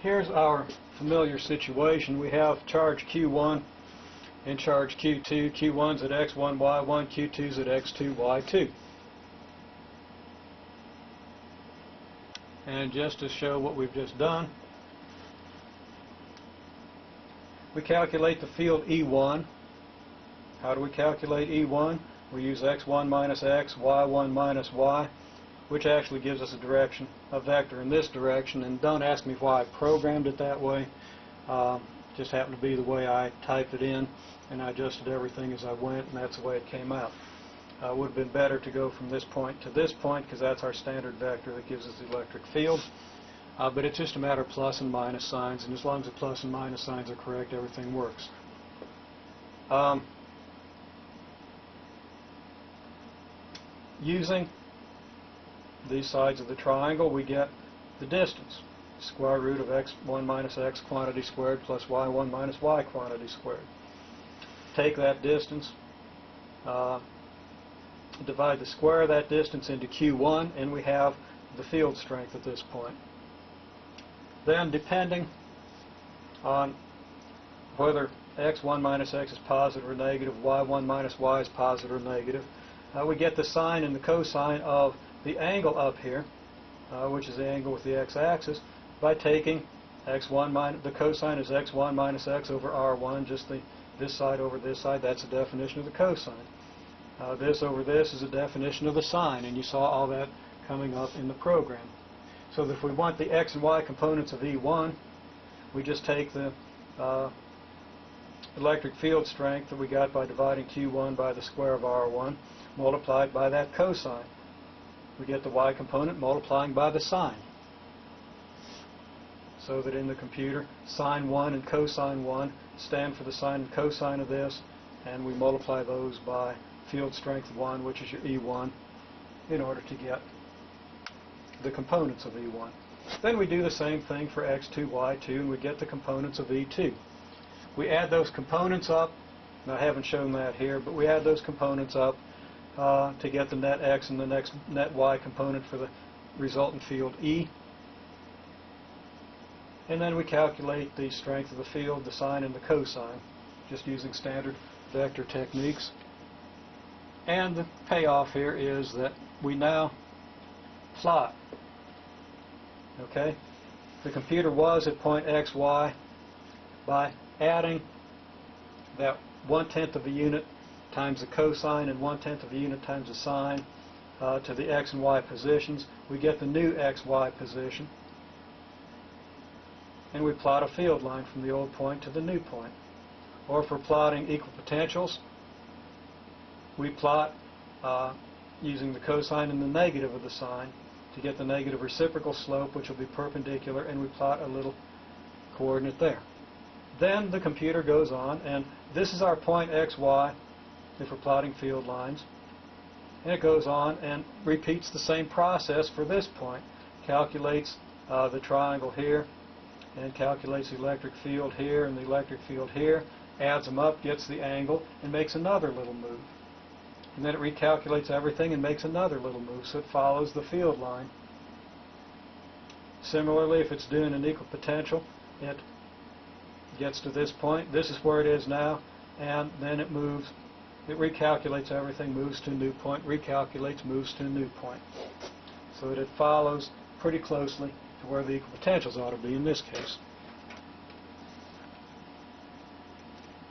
Here's our familiar situation. We have charge Q1 and charge Q2. Q1's at x1, y1, Q2's at x2, y2. And just to show what we've just done, we calculate the field E1. How do we calculate E1? We use x1 minus x, y1 minus y, which actually gives us a direction, a vector in this direction. And don't ask me why I programmed it that way. Just happened to be the way I typed it in, and I adjusted everything as I went, and that's the way it came out. It would have been better to go from this point to this point, because that's our standard vector that gives us the electric field. But it's just a matter of plus and minus signs, and as long as the plus and minus signs are correct, everything works. Using these sides of the triangle, we get the distance. Square root of x1 minus x quantity squared plus y1 minus y quantity squared. Take that distance, divide the square of that distance into Q1, and we have the field strength at this point. Then, depending on whether x1 minus x is positive or negative, y1 minus y is positive or negative, we get the sine and the cosine of the angle up here, which is the angle with the x-axis, by taking x1 minus, the cosine is x1 minus x over r1, just this side over this side. That's the definition of the cosine. This over this is a definition of the sine, and you saw all that coming up in the program. So that if we want the x and y components of E1, we just take the electric field strength that we got by dividing Q1 by the square of R1, multiplied by that cosine. We get the y component multiplying by the sine. So that in the computer, sine 1 and cosine 1 stand for the sine and cosine of this, and we multiply those by field strength 1, which is your E1, in order to get the components of E1. Then we do the same thing for x2, y2, and we get the components of E2. We add those components up, and I haven't shown that here, but we add those components up to get the net x and the next net y component for the resultant field E. And then we calculate the strength of the field, the sine and the cosine, just using standard vector techniques. And the payoff here is that we now plot. Okay? The computer was at point x, y. By adding that 1/10 of a unit times the cosine and 1/10 of a unit times the sine to the x and y positions, we get the new x, y position. And we plot a field line from the old point to the new point. Or if we're plotting equal potentials, we plot using the cosine and the negative of the sine to get the negative reciprocal slope, which will be perpendicular, and we plot a little coordinate there. Then the computer goes on, and this is our point x, y, if we're plotting field lines. And it goes on and repeats the same process for this point. Calculates the triangle here, and calculates the electric field here and the electric field here, adds them up, gets the angle, and makes another little move. And then it recalculates everything and makes another little move, so it follows the field line. Similarly, if it's doing an equal potential, it gets to this point. This is where it is now, and then it moves. It recalculates everything, moves to a new point, recalculates, moves to a new point. So that it follows pretty closely to where the equal potentials ought to be in this case.